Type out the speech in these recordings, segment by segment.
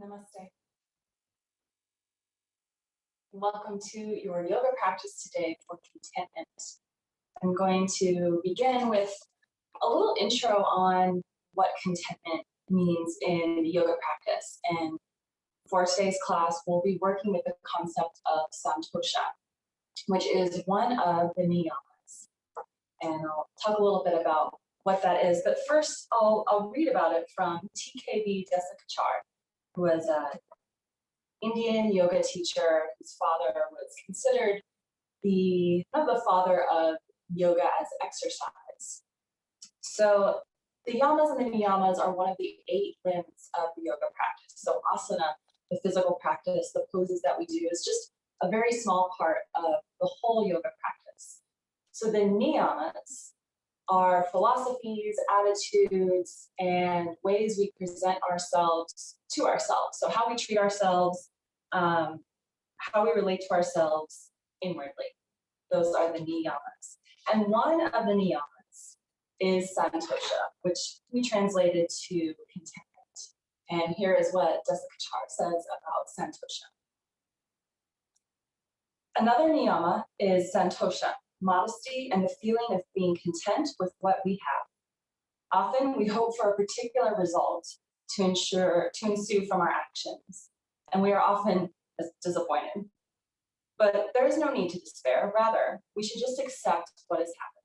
Namaste. Welcome to your yoga practice today for contentment. I'm going to begin with a little intro on what contentment means in yoga practice. And for today's class, we'll be working with the concept of santosha, which is one of the niyamas. And I'll talk a little bit about what that is. But first, I'll read about it from TKB Desikachar, who was an Indian yoga teacher whose father was considered the father of yoga as exercise. So the yamas and the niyamas are one of the 8 limbs of the yoga practice. So asana, the physical practice, the poses that we do, is just a very small part of the whole yoga practice. So the niyamas are philosophies, attitudes, and ways we present ourselves to ourselves. So how we treat ourselves, how we relate to ourselves inwardly. Those are the niyamas. And one of the niyamas is santosha, which we translated to contentment. And here is what Desikachar says about santosha. Another niyama is santosha, modesty and the feeling of being content with what we have. Often we hope for a particular result to ensue from our actions, and we are often disappointed. But there is no need to despair. Rather, we should just accept what has happened.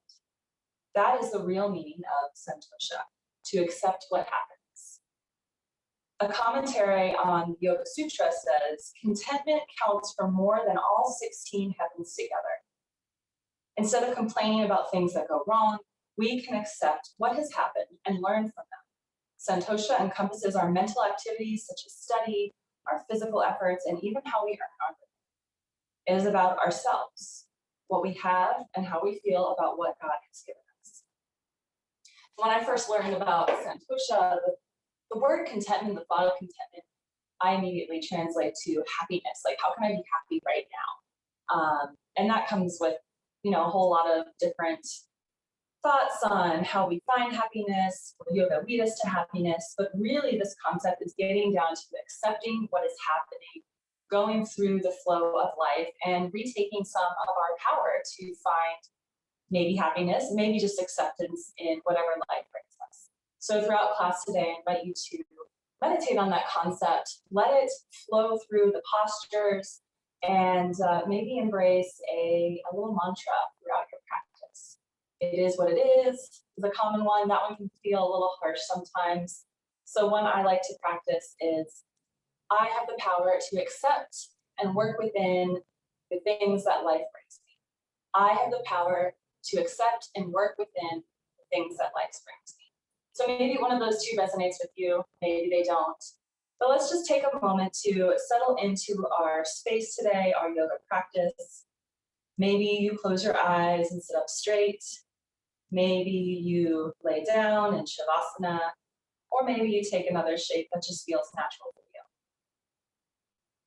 That is the real meaning of santosha, to accept what happens. A commentary on Yoga Sutra says, contentment counts for more than all 16 heavens together. Instead of complaining about things that go wrong, we can accept what has happened and learn from them. Santosha encompasses our mental activities such as study, our physical efforts, and even how we earn our living. It is about ourselves, what we have, and how we feel about what God has given us. When I first learned about santosha, the word contentment, the thought of contentment, I immediately translate to happiness. Like, how can I be happy right now? And that comes with a whole lot of different thoughts on how we find happiness, will yoga lead us to happiness, but really this concept is getting down to accepting what is happening, going through the flow of life and retaking some of our power to find maybe happiness, maybe just acceptance in whatever life brings us. So throughout class today, I invite you to meditate on that concept, let it flow through the postures, and maybe embrace a little mantra throughout your practice. It is what it is a common one. That one can feel a little harsh sometimes. So one I like to practice is, I have the power to accept and work within the things that life brings me. I have the power to accept and work within the things that life brings me. So maybe one of those two resonates with you, maybe they don't. But let's just take a moment to settle into our space today, our yoga practice. Maybe you close your eyes and sit up straight. Maybe you lay down in shavasana, or maybe you take another shape that just feels natural for you.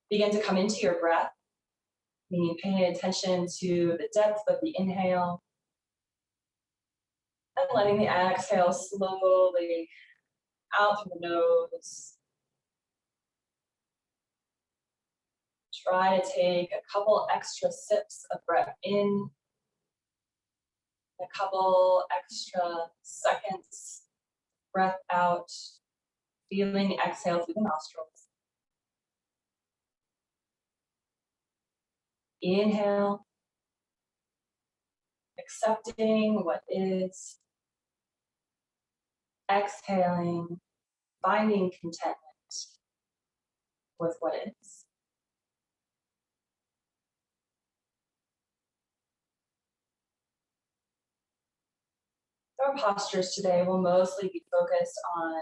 Begin to come into your breath, meaning paying attention to the depth of the inhale, and letting the exhale slowly out through the nose. Try to take a couple extra sips of breath in, a couple extra seconds, breath out, feeling the exhale through the nostrils. Inhale, accepting what is. Exhaling, finding contentment with what is. Our postures today will mostly be focused on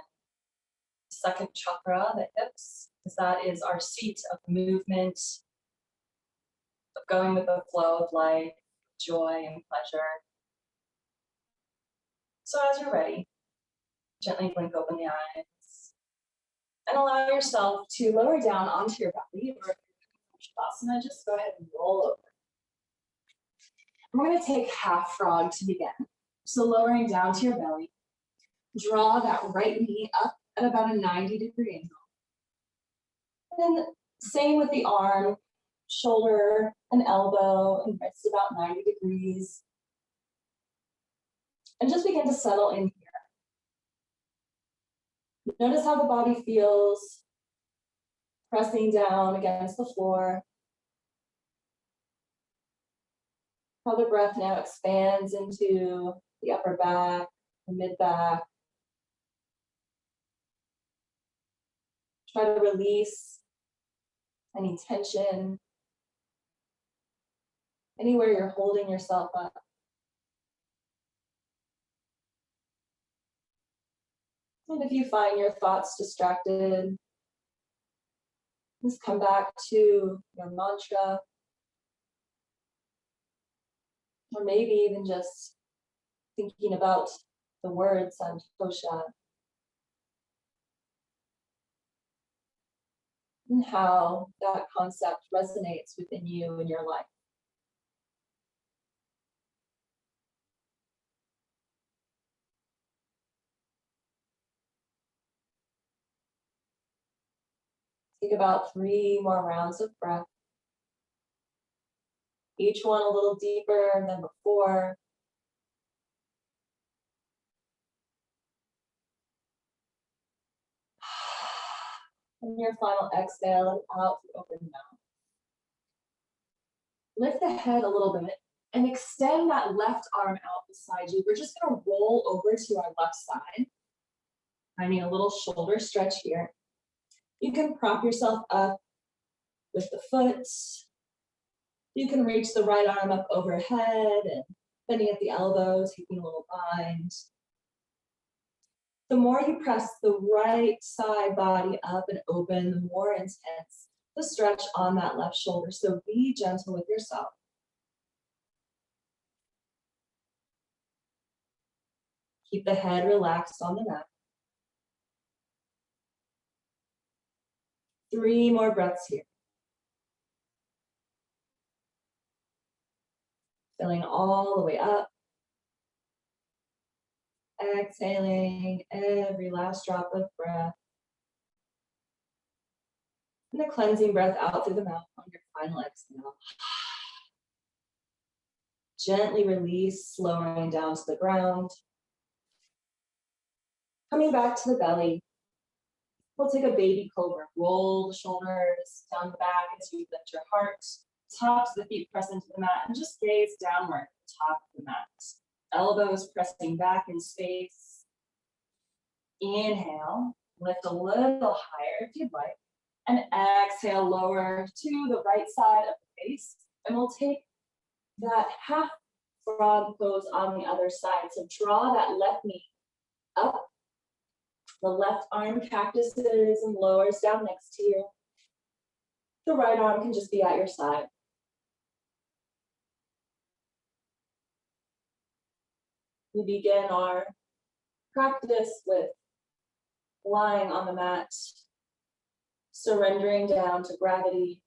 second chakra, the hips, because that is our seat of movement, of going with the flow of life, joy and pleasure. So as you're ready, gently blink open the eyes and allow yourself to lower down onto your belly, or if you're in Shavasana, just go ahead and roll over. We're going to take half frog to begin. So lowering down to your belly, draw that right knee up at about a 90-degree angle. And same with the arm, shoulder and elbow and wrist about 90 degrees. And just begin to settle in here. Notice how the body feels pressing down against the floor. How the breath now expands into the upper back, the mid back. Try to release any tension, anywhere you're holding yourself up. And if you find your thoughts distracted, just come back to your mantra, or maybe even just thinking about the word santosha and how that concept resonates within you and your life. Take about 3 more rounds of breath. Each one a little deeper than before. And your final exhale out through open mouth. Lift the head a little bit and extend that left arm out beside you. We're just going to roll over to our left side. Finding a little shoulder stretch here. You can prop yourself up with the foot. You can reach the right arm up overhead and bending at the elbow, taking a little bind. The more you press the right side body up and open, the more intense the stretch on that left shoulder. So be gentle with yourself. Keep the head relaxed on the mat. 3 more breaths here. Filling all the way up. Exhaling every last drop of breath. And a cleansing breath out through the mouth on your final exhale. Gently release, lowering down to the ground. Coming back to the belly. We'll take a baby cobra. Roll the shoulders down the back as you lift your heart. Tops of the feet press into the mat and just gaze downward at the top of the mat. Elbows pressing back in space. Inhale, lift a little higher if you'd like. And exhale, lower to the right side of the face. And we'll take that half frog pose on the other side. So draw that left knee up. The left arm cactuses and lowers down next to you. The right arm can just be at your side. We begin our practice with lying on the mat, surrendering down to gravity,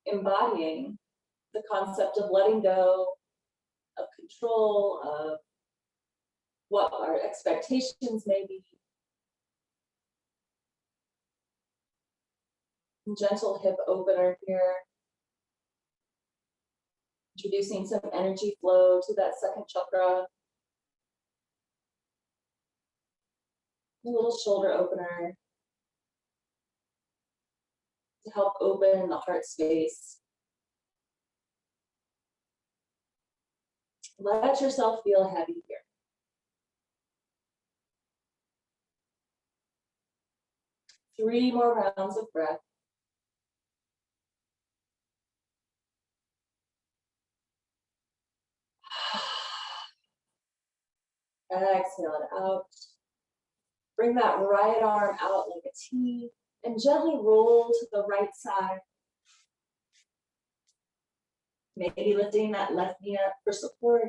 embodying the concept of letting go, of control, of what our expectations may be. Gentle hip opener here. Introducing some energy flow to that second chakra. A little shoulder opener to help open the heart space. Let yourself feel heavy here. Three more rounds of breath. Exhale it out. Bring that right arm out like a T and gently roll to the right side. Maybe lifting that left knee up for support.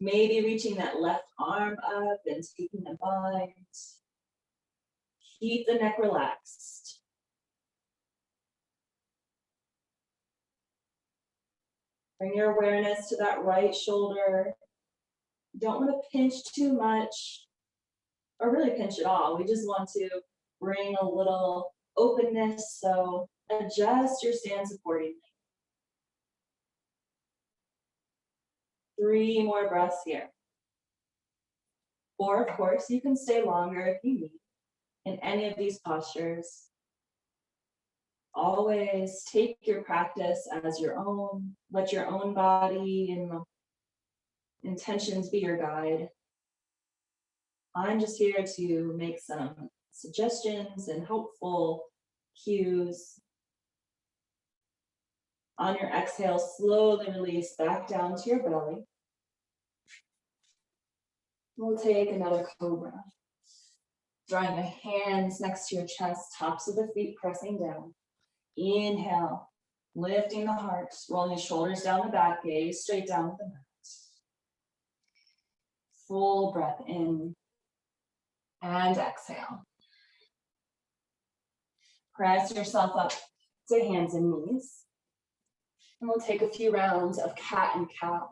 Maybe reaching that left arm up and taking a bind. Keep the neck relaxed. Bring your awareness to that right shoulder. You don't want to pinch too much, or really pinch at all. We just want to bring a little openness, so adjust your stance accordingly. 3 more breaths here. Or, of course, you can stay longer if you need in any of these postures. Always take your practice as your own. Let your own body and intentions be your guide. I'm just here to make some suggestions and helpful cues. On your exhale, slowly release back down to your belly. We'll take another cobra. Drawing the hands next to your chest, tops of the feet pressing down. Inhale, lifting the heart, rolling the shoulders down the back, gaze straight down with the mat. Full breath in and exhale. Press yourself up to hands and knees. And we'll take a few rounds of cat and cow.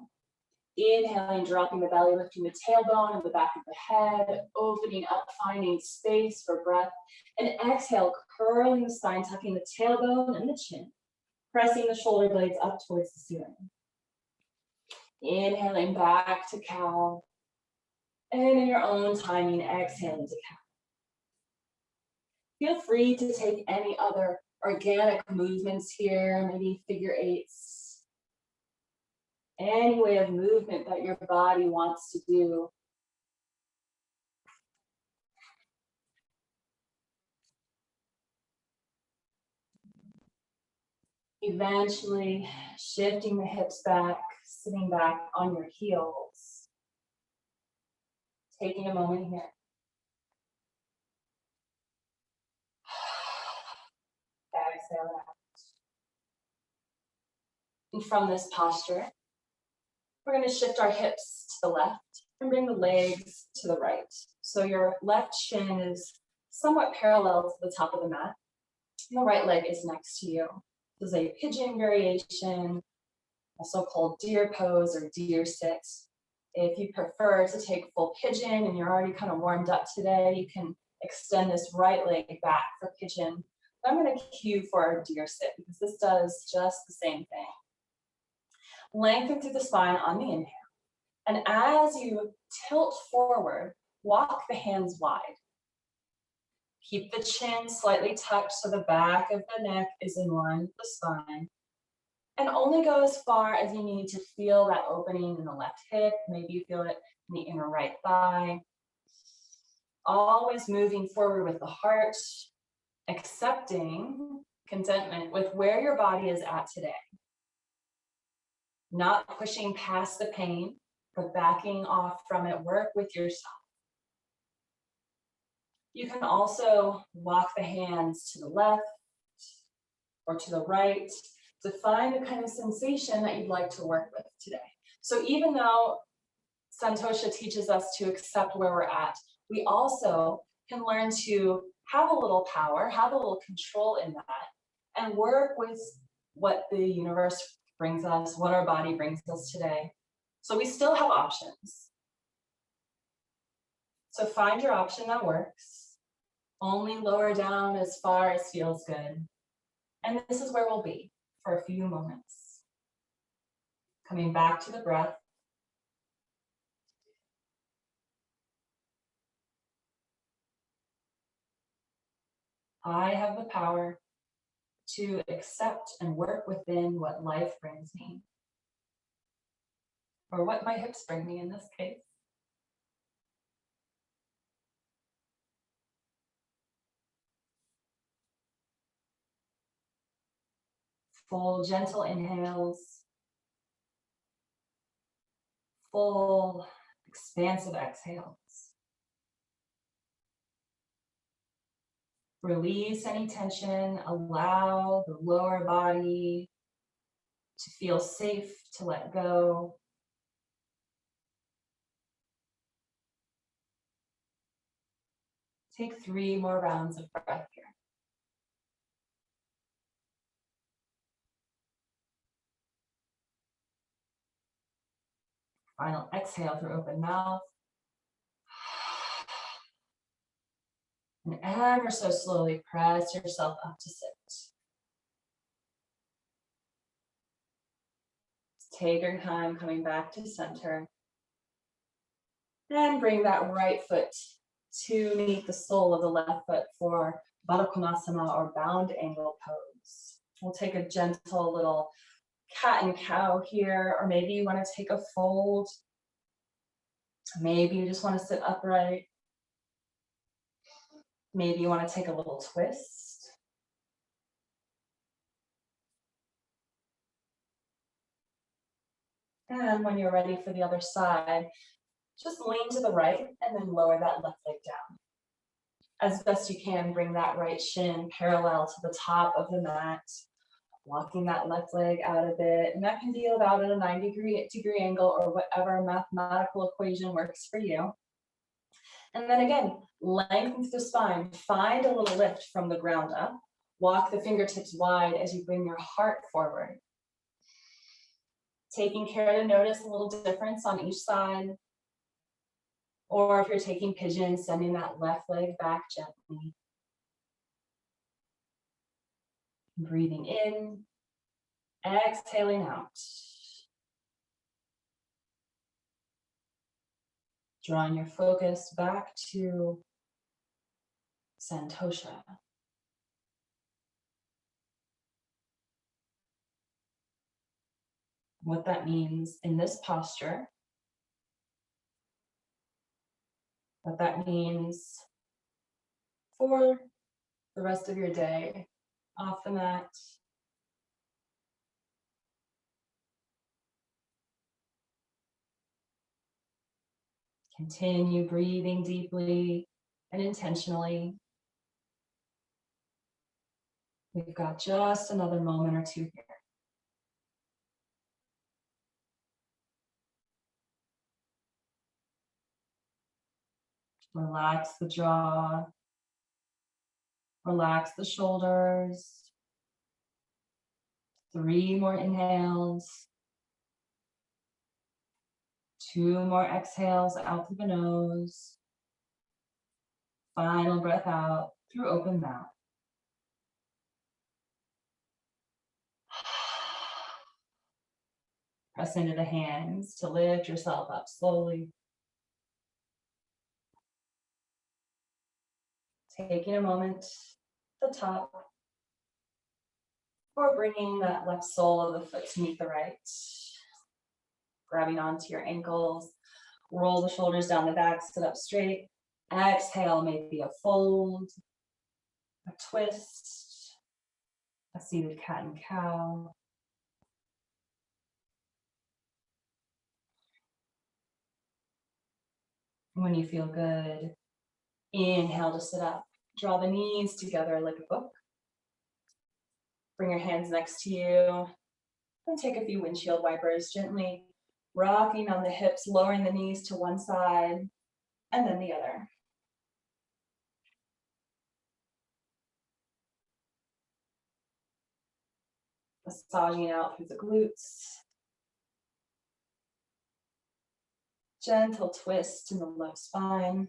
Inhaling, dropping the belly, lifting the tailbone and the back of the head, opening up, finding space for breath. And exhale, curling the spine, tucking the tailbone and the chin, pressing the shoulder blades up towards the ceiling. Inhaling back to cow. And in your own timing, exhaling to cow. Feel free to take any other organic movements here, maybe figure eights. Any way of movement that your body wants to do. Eventually shifting the hips back, sitting back on your heels. Taking a moment here. Exhale out. And from this posture, we're going to shift our hips to the left and bring the legs to the right. So your left shin is somewhat parallel to the top of the mat. And the right leg is next to you. This is a pigeon variation, also called deer pose or deer sit. If you prefer to take full pigeon and you're already kind of warmed up today, you can extend this right leg back for pigeon. But I'm going to cue for our deer sit because this does just the same thing. Lengthen through the spine on the inhale. And as you tilt forward, walk the hands wide. Keep the chin slightly tucked so the back of the neck is in line with the spine. And only go as far as you need to feel that opening in the left hip. Maybe you feel it in the inner right thigh. Always moving forward with the heart, accepting contentment with where your body is at today. Not pushing past the pain, but backing off from it. Work with yourself. You can also walk the hands to the left or to the right to find the kind of sensation that you'd like to work with today. So even though santosha teaches us to accept where we're at, we also can learn to have a little power, have a little control in that, and work with what the universe brings us, what our body brings us today. So we still have options. So find your option that works. Only lower down as far as feels good. And this is where we'll be for a few moments. Coming back to the breath. I have the power to accept and work within what life brings me, or what my hips bring me in this case. Full gentle inhales, full expansive exhales. Release any tension, allow the lower body to feel safe to let go. Take 3 more rounds of breath here. Final exhale through open mouth. And ever so slowly press yourself up to sit. Take your time coming back to center. And bring that right foot to meet the sole of the left foot for Baddha Konasana or bound angle pose. We'll take a gentle little cat and cow here, or maybe you want to take a fold. Maybe you just want to sit upright. Maybe you want to take a little twist. And when you're ready for the other side, just lean to the right and then lower that left leg down. As best you can, bring that right shin parallel to the top of the mat, walking that left leg out a bit. And that can be about at a 90-degree angle or whatever mathematical equation works for you. And then again, lengthen through the spine. Find a little lift from the ground up. Walk the fingertips wide as you bring your heart forward. Taking care to notice a little difference on each side. Or if you're taking pigeon, sending that left leg back gently. Breathing in, exhaling out. Drawing your focus back to santosha. What that means in this posture, what that means for the rest of your day off the mat. Continue breathing deeply and intentionally. We've got just another moment or two here. Relax the jaw. Relax the shoulders. 3 more inhales. 2 more exhales out through the nose. Final breath out through open mouth. Press into the hands to lift yourself up slowly. Taking a moment at the top. Or bringing that left sole of the foot to meet the right. Grabbing onto your ankles. Roll the shoulders down the back, sit up straight. Exhale, maybe a fold, a twist, a seated cat and cow. When you feel good, inhale to sit up. Draw the knees together like a book. Bring your hands next to you. And take a few windshield wipers, gently rocking on the hips, lowering the knees to one side and then the other. Massaging out through the glutes. Gentle twist in the left spine.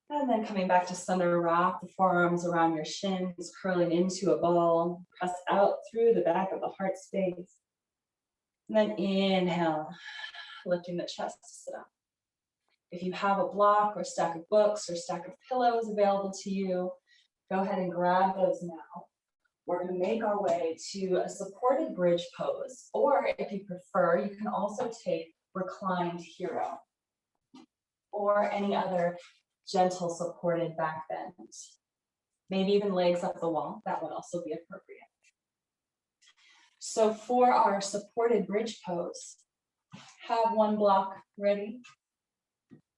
And then coming back to center, wrap the forearms around your shins, curling into a ball. Press out through the back of the heart space. And then inhale, lifting the chest to sit up. If you have a block or stack of books or stack of pillows available to you, go ahead and grab those now. We're going to make our way to a supported bridge pose, or if you prefer, you can also take reclined hero or any other gentle supported back bend. Maybe even legs up the wall, that would also be appropriate. So for our supported bridge pose, have one block ready.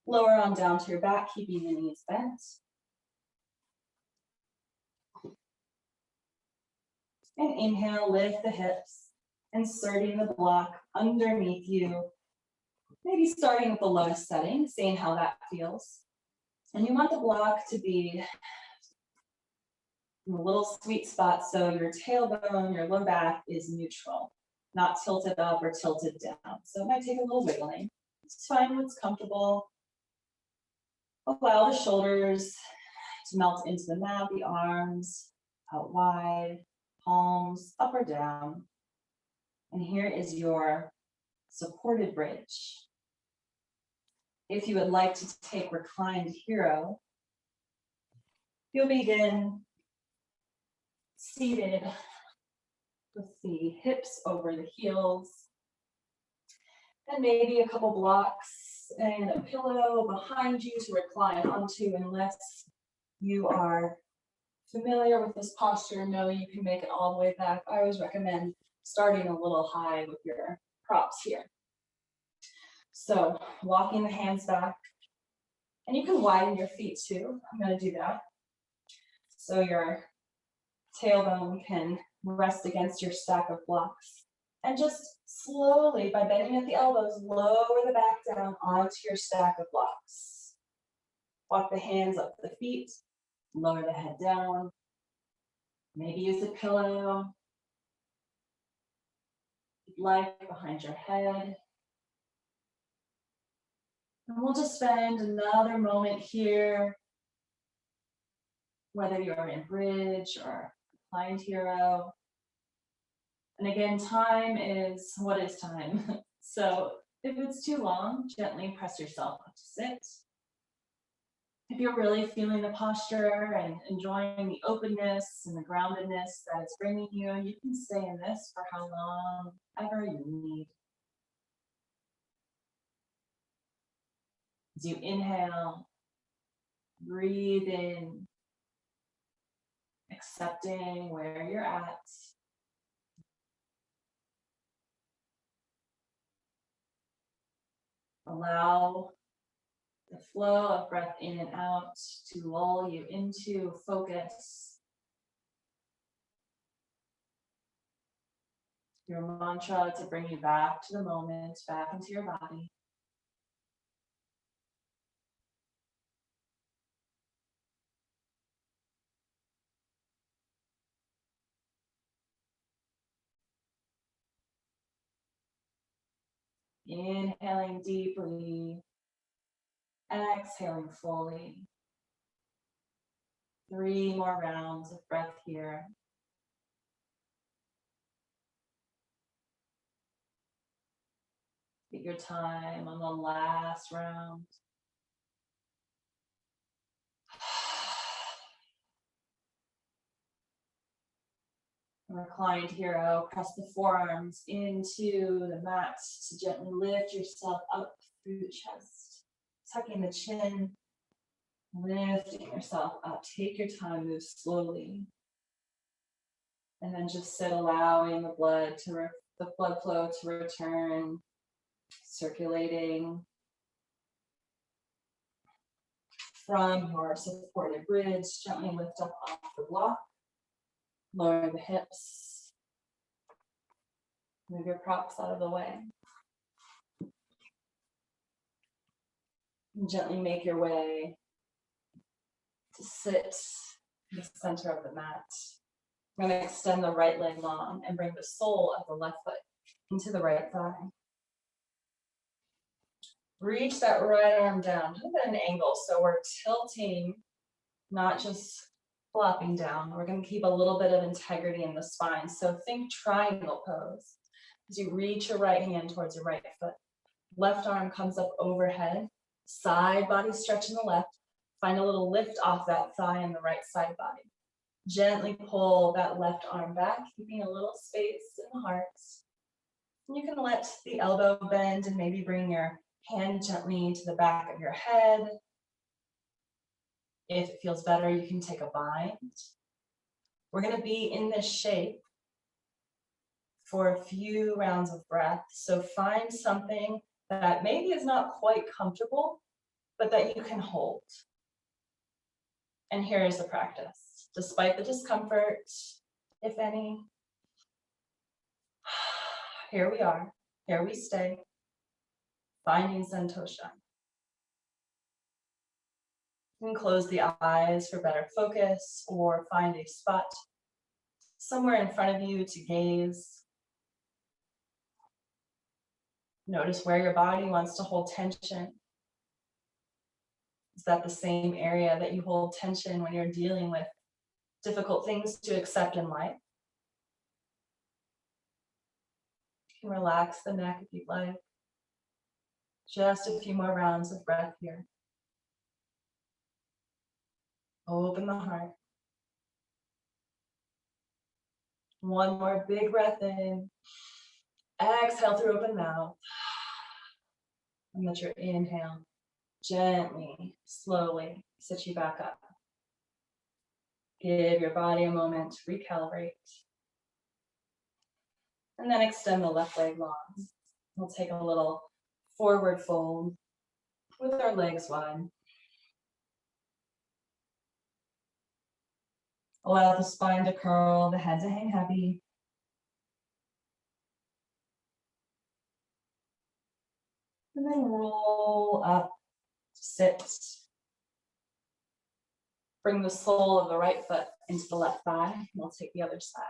Lower on down to your back, keeping the knees bent. And inhale, lift the hips, inserting the block underneath you. Maybe starting with the lowest setting, seeing how that feels. And you want the block to be in a little sweet spot so your tailbone, your low back is neutral, not tilted up or tilted down. So it might take a little wiggling. Just find what's comfortable. Allow the shoulders to melt into the mat, the arms out wide, palms up or down. And here is your supported bridge. If you would like to take reclined hero, you'll begin seated with the hips over the heels, and maybe a couple blocks and a pillow behind you to recline onto, unless you are familiar with this posture. No, you can make it all the way back. I always recommend starting a little high with your props here. So walking the hands back, and you can widen your feet too. I'm going to do that. So your tailbone can rest against your stack of blocks. And just slowly, by bending at the elbows, lower the back down onto your stack of blocks. Walk the hands up the feet, lower the head down. Maybe use a pillow, if you'd like, behind your head. And we'll just spend another moment here, whether you're in bridge or reclined hero. And again, time is what is time. So if it's too long, gently press yourself up to sit. If you're really feeling the posture and enjoying the openness and the groundedness that it's bringing you, you can stay in this for how long ever you need. As you inhale, breathe in, accepting where you're at. Allow the flow of breath in and out to lull you into focus. Your mantra to bring you back to the moment, back into your body. Inhaling deeply, exhaling fully. 3 more rounds of breath here. Take your time on the last round. Reclined hero, press the forearms into the mat to gently lift yourself up through the chest. Tucking the chin, lifting yourself up. Take your time, move slowly. And then just sit, allowing the blood flow to return, circulating from your supported bridge. Gently lift up off the block. Lower the hips. Move your props out of the way. And gently make your way to sit in the center of the mat. I'm going to extend the right leg long and bring the sole of the left foot into the right thigh. Reach that right arm down, put it at an angle so we're tilting, not just flopping down. We're going to keep a little bit of integrity in the spine. So think triangle pose. As you reach your right hand towards your right foot, left arm comes up overhead, side body stretch in the left. Find a little lift off that thigh in the right side body. Gently pull that left arm back, keeping a little space in the heart. And you can let the elbow bend and maybe bring your hand gently to the back of your head. If it feels better, you can take a bind. We're going to be in this shape for a few rounds of breath. So find something that maybe is not quite comfortable, but that you can hold. And here is the practice. Despite the discomfort, if any, here we are, here we stay, finding santosha. You can close the eyes for better focus or find a spot somewhere in front of you to gaze. Notice where your body wants to hold tension. Is that the same area that you hold tension when you're dealing with difficult things to accept in life? You can relax the neck if you'd like. Just a few more rounds of breath here. Open the heart. One more big breath in. Exhale through open mouth. And let your inhale gently, slowly sit you back up. Give your body a moment to recalibrate. And then extend the left leg long. We'll take a little forward fold with our legs wide. Allow the spine to curl, the head to hang heavy. And then roll up, sit. Bring the sole of the right foot into the left thigh, and we'll take the other side.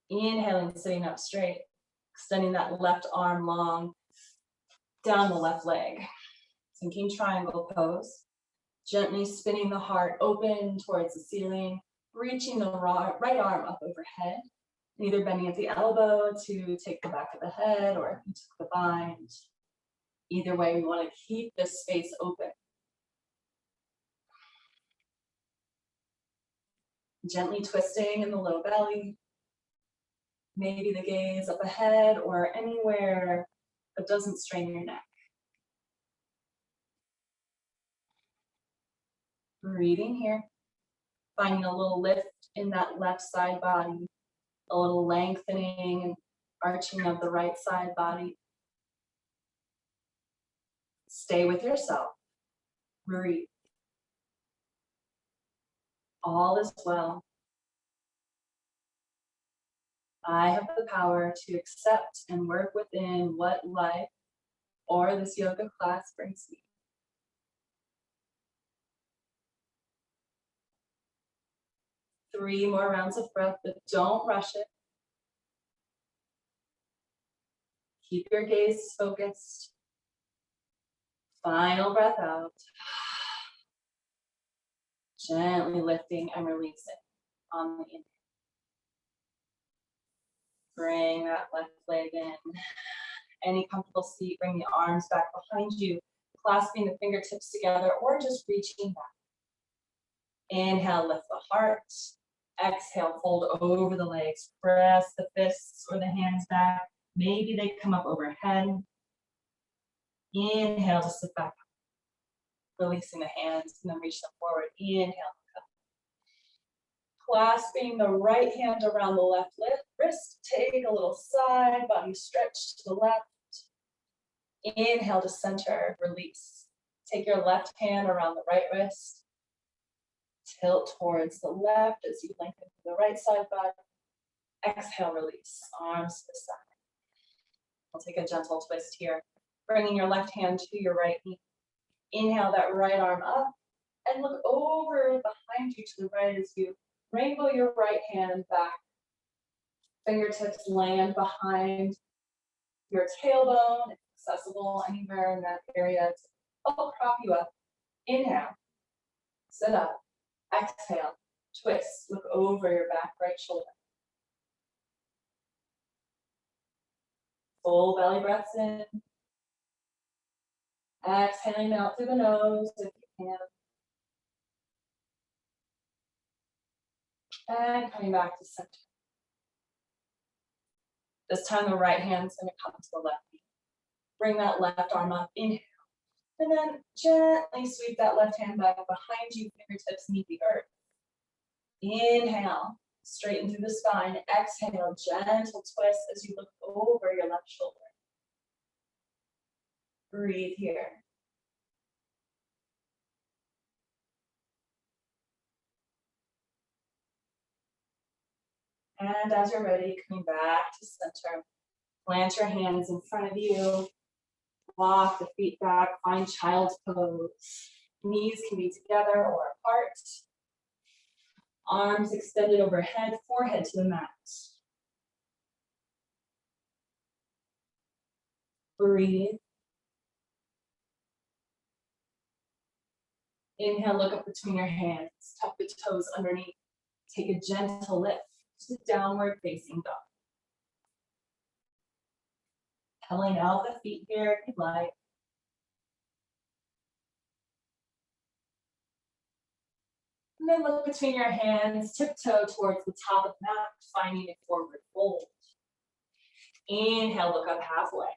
Inhaling, sitting up straight, extending that left arm long down the left leg. Sinking triangle pose. Gently spinning the heart open towards the ceiling, reaching the right arm up overhead, either bending at the elbow to take the back of the head, or if you took the bind. Either way, we want to keep this space open. Gently twisting in the low belly. Maybe the gaze up ahead or anywhere that doesn't strain your neck. Breathing here. Finding a little lift in that left side body. A little lengthening and arching of the right side body. Stay with yourself. Breathe. All is well. I have the power to accept and work within what life or this yoga class brings me. Three more rounds of breath, but don't rush it. Keep your gaze focused. Final breath out. Gently lifting and releasing on the inhale. Bring that left leg in. Any comfortable seat, bring the arms back behind you, clasping the fingertips together or just reaching back. Inhale, lift the heart. Exhale, fold over the legs. Press the fists or the hands back. Maybe they come up overhead. Inhale to sit back up. Releasing the hands and then reach them forward. Inhale. Clasping the right hand around the left wrist. Take a little side, body stretch to the left. Inhale to center, release. Take your left hand around the right wrist. Tilt towards the left as you lengthen to the right side body. Exhale, release, arms to the side. We'll take a gentle twist here. Bringing your left hand to your right knee. Inhale that right arm up and look over behind you to the right as you rainbow your right hand back. Fingertips land behind your tailbone, accessible anywhere in that area to help prop you up. Inhale, sit up. Exhale, twist, look over your back right shoulder. Full belly breaths in. Exhaling out through the nose if you can. And coming back to center. This time the right hand's going to come to the left knee. Bring that left arm up, inhale. And then gently sweep that left hand back behind you, fingertips meet the earth. Inhale, straighten through the spine. Exhale, gentle twist as you look over your left shoulder. Breathe here. And as you're ready, coming back to center. Plant your hands in front of you. Walk the feet back, find child's pose. Knees can be together or apart. Arms extended overhead, forehead to the mat. Breathe. Inhale, look up between your hands, tuck the toes underneath. Take a gentle lift to downward facing dog. Pedaling out the feet here if you'd like. And then look between your hands, tiptoe towards the top of the mat, finding a forward fold. Inhale, look up halfway.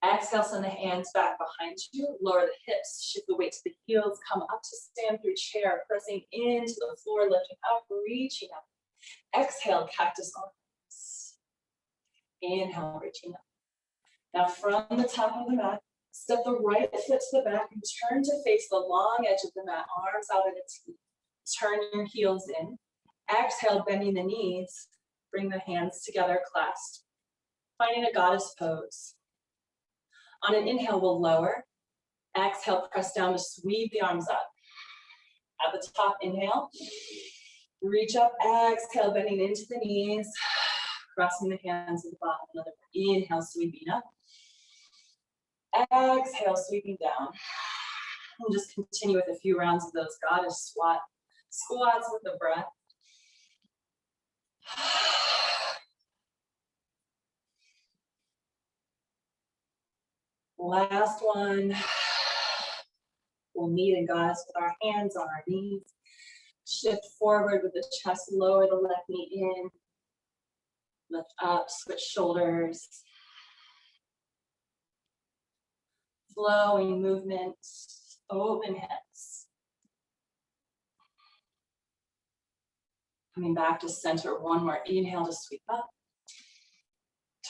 Exhale, send the hands back behind you. Lower the hips, shift the weight to the heels. Come up to stand through chair, pressing into the floor, lifting up, reaching up. Exhale, cactus arms. Inhale, reaching up. Now from the top of the mat, step the right foot to the back and turn to face the long edge of the mat, arms out at a T. Turn your heels in. Exhale, bending the knees. Bring the hands together, clasped. Finding a goddess pose. On an inhale, we'll lower. Exhale, press down to sweep the arms up. At the top, inhale. Reach up, exhale, bending into the knees. Crossing the hands at the bottom. Another inhale, sweeping up. Exhale, sweeping down. And just continue with a few rounds of those goddess squats with the breath. Last one. We'll meet in goddess with our hands on our knees. Shift forward with the chest, lower the left knee in. Lift up, switch shoulders. Flowing movement, open hips. Coming back to center, one more inhale to sweep up.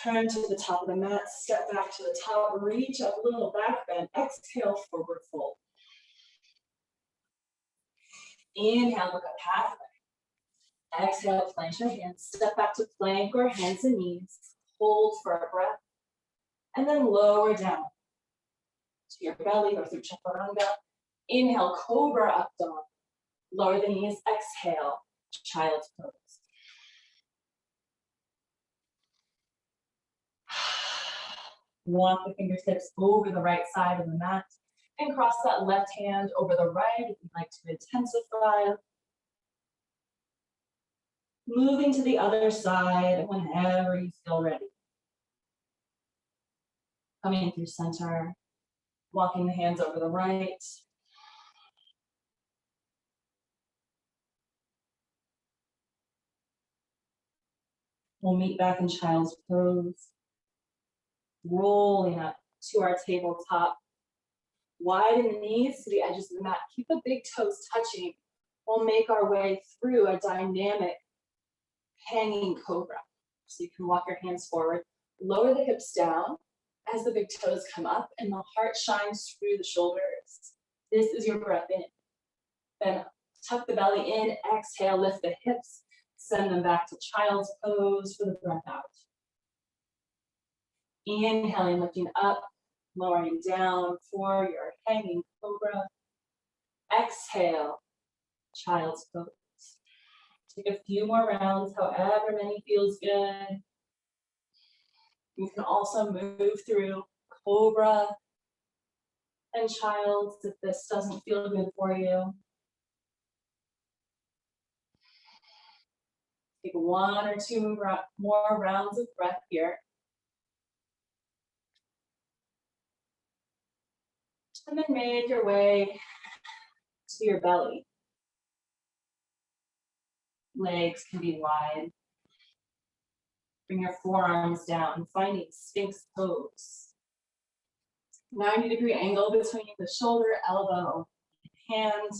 Turn to the top of the mat, step back to the top, reach up, little back bend, exhale, forward fold. Inhale, look up halfway. Exhale, plank your hands, step back to plank or hands and knees. Hold for a breath, and then lower down to your belly or through chaturanga. Inhale, cobra up dog. Lower the knees, exhale, child's pose. Walk the fingertips over the right side of the mat and cross that left hand over the right if you'd like to intensify. Moving to the other side whenever you feel ready. Coming through center, walking the hands over the right. We'll meet back in child's pose. Rolling up to our tabletop. Widen the knees to the edges of the mat. Keep the big toes touching. We'll make our way through a dynamic hanging cobra. So you can walk your hands forward. Lower the hips down as the big toes come up and the heart shines through the shoulders. This is your breath in. Then tuck the belly in. Exhale, lift the hips. Send them back to child's pose for the breath out. Inhaling, lifting up, lowering down for your hanging cobra. Exhale, child's pose. Take a few more rounds, however many feels good. You can also move through cobra and child's if this doesn't feel good for you. Take one or two more rounds of breath here. And then make your way to your belly. Legs can be wide. Bring your forearms down, finding Sphinx pose. 90-degree angle between the shoulder, elbow, and hand.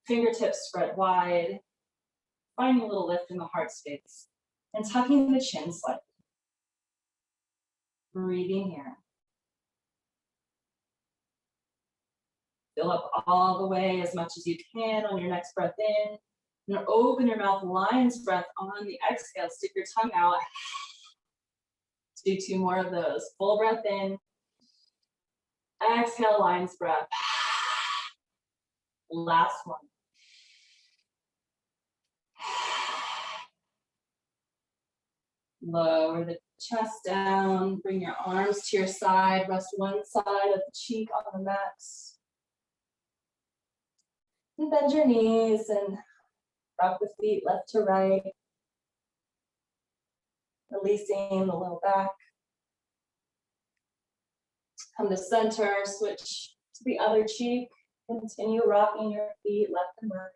Fingertips spread wide. Finding a little lift in the heart space. And tucking the chin slightly. Breathing here. Fill up all the way as much as you can on your next breath in. And open your mouth, lion's breath on the exhale. Stick your tongue out. Do two more of those. Full breath in. Exhale, lion's breath. Last one. Lower the chest down, bring your arms to your side, rest one side of the cheek on the mat. And bend your knees and rock the feet left to right, releasing the low back. Come to center, switch to the other cheek, continue rocking your feet left and right.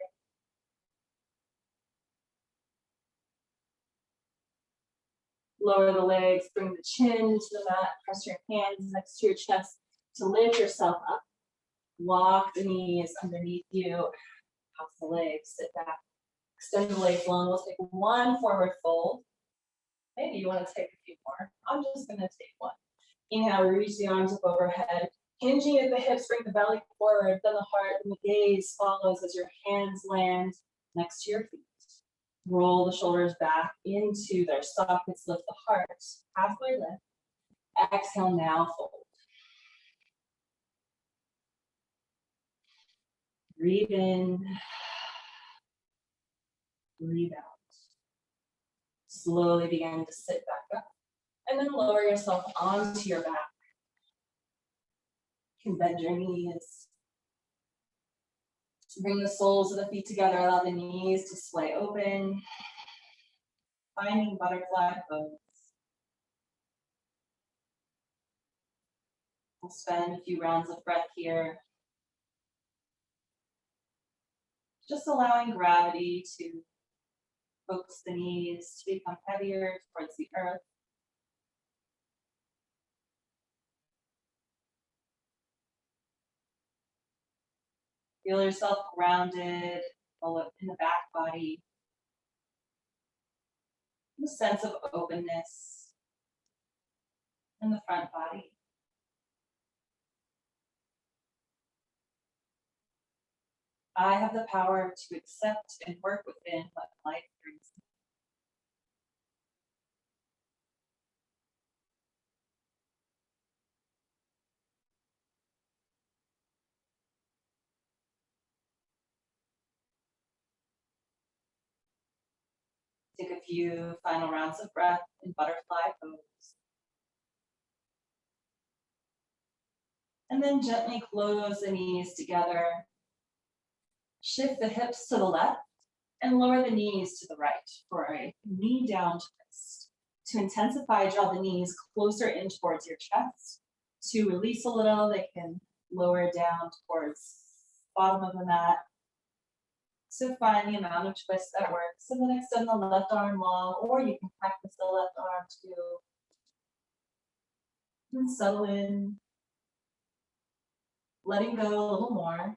Lower the legs, bring the chin to the mat, press your hands next to your chest to lift yourself up. Walk the knees underneath you, cross the legs, sit back, extend the legs long. We'll take one forward fold. Maybe you want to take a few more. I'm just going to take one. Inhale, reach the arms up overhead. Hinging at the hips, bring the belly forward, then the heart and the gaze follows as your hands land next to your feet. Roll the shoulders back into their sockets, lift the heart, halfway lift. Exhale, now fold. Breathe in, breathe out. Slowly begin to sit back up, and then lower yourself onto your back. You can bend your knees. Bring the soles of the feet together, allow the knees to splay open. Finding butterfly pose. We'll spend a few rounds of breath here. Just allowing gravity to focus the knees to become heavier towards the earth. Feel yourself grounded in the back body. A sense of openness in the front body. I have the power to accept and work within what life brings me. Take a few final rounds of breath in butterfly pose. And then gently close the knees together. Shift the hips to the left and lower the knees to the right for a knee down twist. To intensify, draw the knees closer in towards your chest. To release a little, they can lower down towards the bottom of the mat. So find the amount of twist that works. And then extend the left arm long, or you can practice the left arm too. And settle in. Letting go a little more.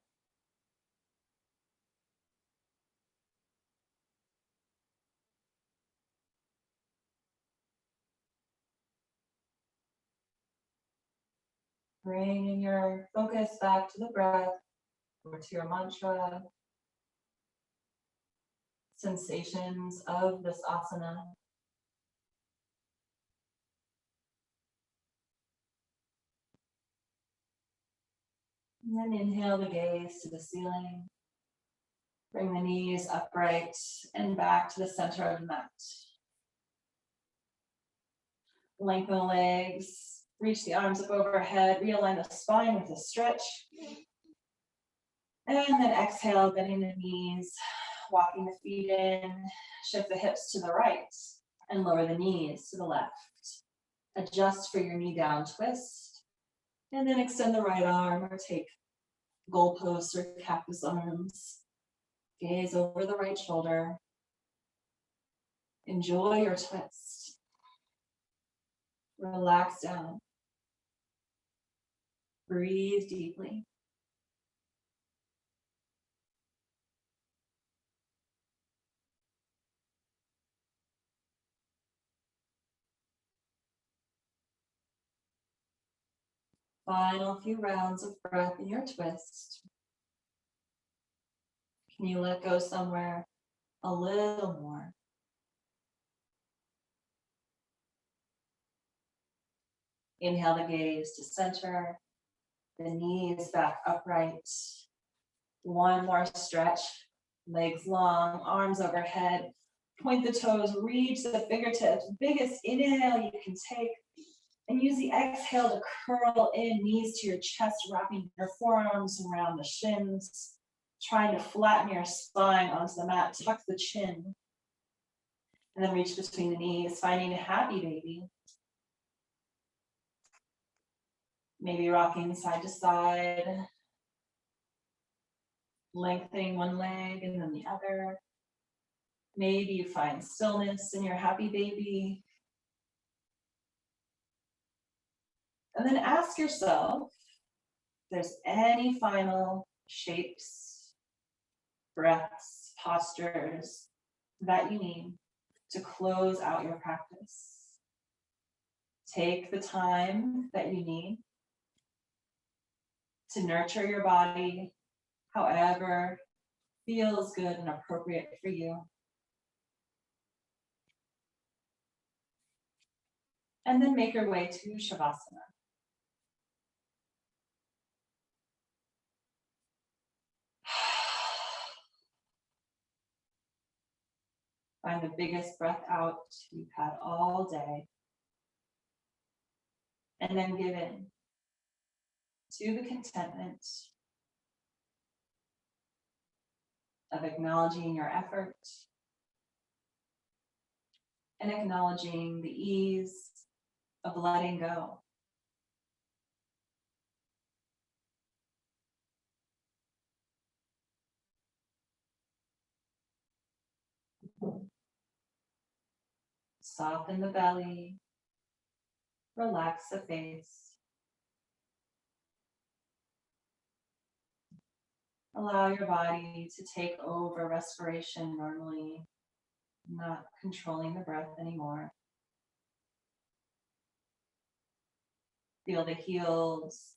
Bringing your focus back to the breath or to your mantra. Sensations of this asana. And then inhale the gaze to the ceiling. Bring the knees upright and back to the center of the mat. Lengthen the legs, reach the arms up overhead, realign the spine with a stretch. And then exhale, bending the knees, walking the feet in, shift the hips to the right and lower the knees to the left. Adjust for your knee down twist. And then extend the right arm or take goalposts or cactus arms. Gaze over the right shoulder. Enjoy your twist. Relax down. Breathe deeply. Final few rounds of breath in your twist. Can you let go somewhere a little more? Inhale the gaze to center, the knees back upright. One more stretch, legs long, arms overhead. Point the toes, reach the fingertips, biggest inhale you can take. And use the exhale to curl in, knees to your chest, wrapping your forearms around the shins, trying to flatten your spine onto the mat, tuck the chin. And then reach between the knees, finding a happy baby. Maybe rocking side to side, lengthening one leg and then the other. Maybe you find stillness in your happy baby. And then ask yourself if there's any final shapes, breaths, postures that you need to close out your practice. Take the time that you need to nurture your body however feels good and appropriate for you. And then make your way to Shavasana. Find the biggest breath out you've had all day. And then give in to the contentment of acknowledging your effort and acknowledging the ease of letting go. Soften the belly, relax the face. Allow your body to take over respiration normally, not controlling the breath anymore. Feel the heels,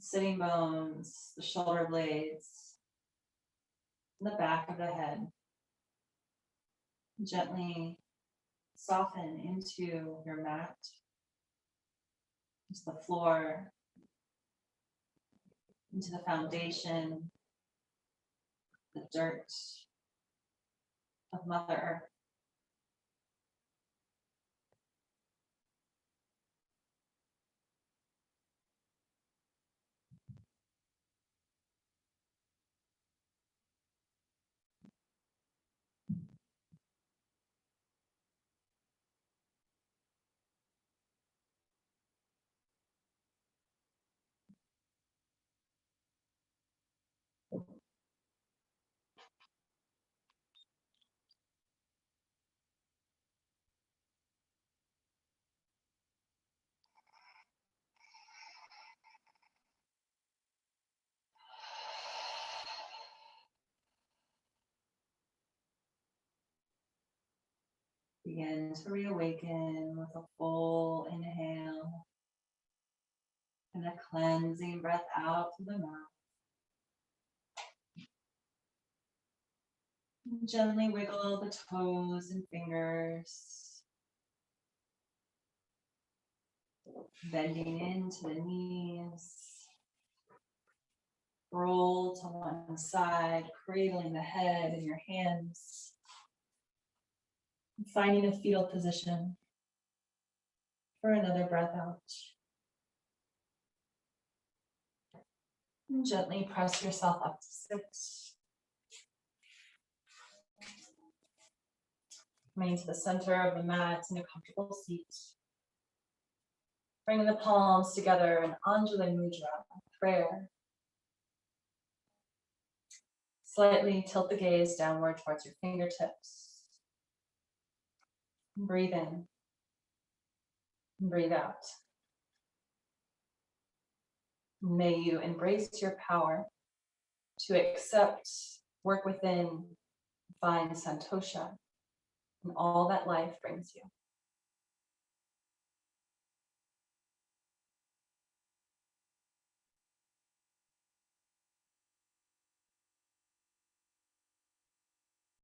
sitting bones, the shoulder blades, and the back of the head. Gently soften into your mat, into the floor, into the foundation, the dirt of Mother Earth. Begin to reawaken with a full inhale and a cleansing breath out through the mouth. Gently wiggle the toes and fingers, bending into the knees. Roll to one side, cradling the head in your hands. Finding a fetal position for another breath out. And gently press yourself up to sit. Coming to the center of the mat in a comfortable seat. Bringing the palms together in Anjali Mudra, prayer. Slightly tilt the gaze downward towards your fingertips. Breathe in. Breathe out. May you embrace your power to accept, work within, find santosha in all that life brings you.